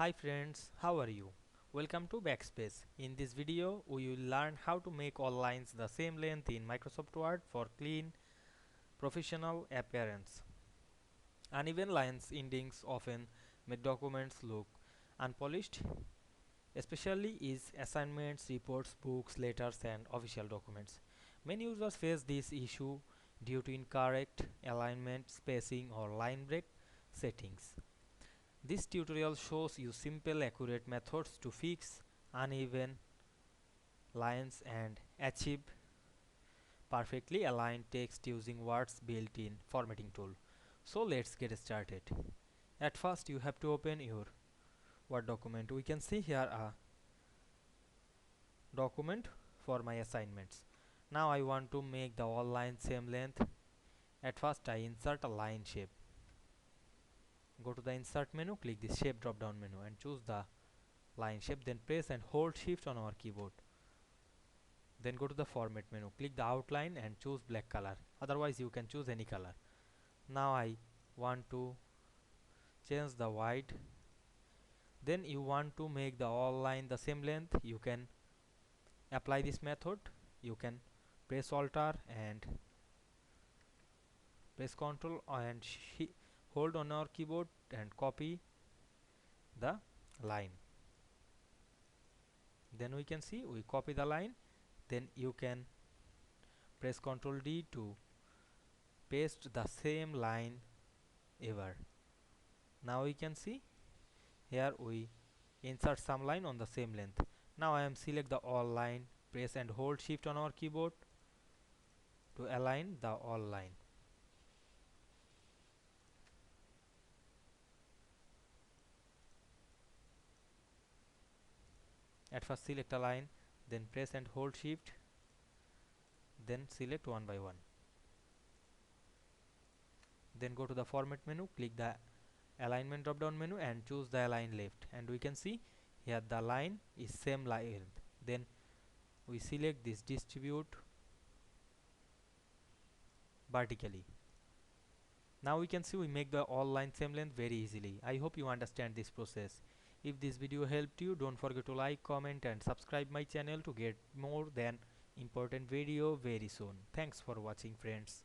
Hi friends, how are you? Welcome to Backspace. In this video, we will learn how to make all lines the same length in Microsoft Word for clean, professional appearance. Uneven lines endings often make documents look unpolished, especially is assignments, reports, books, letters, and official documents. Many users face this issue due to incorrect alignment, spacing, or line break settings. This tutorial shows you simple accurate methods to fix uneven lines and achieve perfectly aligned text using Word's built-in formatting tool. So let's get started. At first you have to open your Word document. We can see here a document for my assignments. Now I want to make the all lines same length. At first I insert a line shape. Go to the insert menu, click the shape drop down menu and choose the line shape, then press and hold shift on our keyboard. Then go to the format menu, click the outline and choose black color, otherwise you can choose any color. Now I want to change the white. Then you want to make the all line the same length, you can apply this method. You can press Alt and press Ctrl and hold on our keyboard and copy the line. Then we can see we copy the line. Then you can press Ctrl D to paste the same line ever. Now we can see here we insert some line on the same length. Now I am select the all line, press and hold shift on our keyboard to align the all line. At first select a line, then press and hold shift, then select one by one. Then go to the format menu, click the alignment drop down menu and choose the align left, and we can see here the line is same length. Then we select this distribute vertically. Now we can see we make the all line same length very easily. I hope you understand this process. If this video helped you, don't forget to like, comment and subscribe my channel to get more than important video very soon. Thanks for watching friends.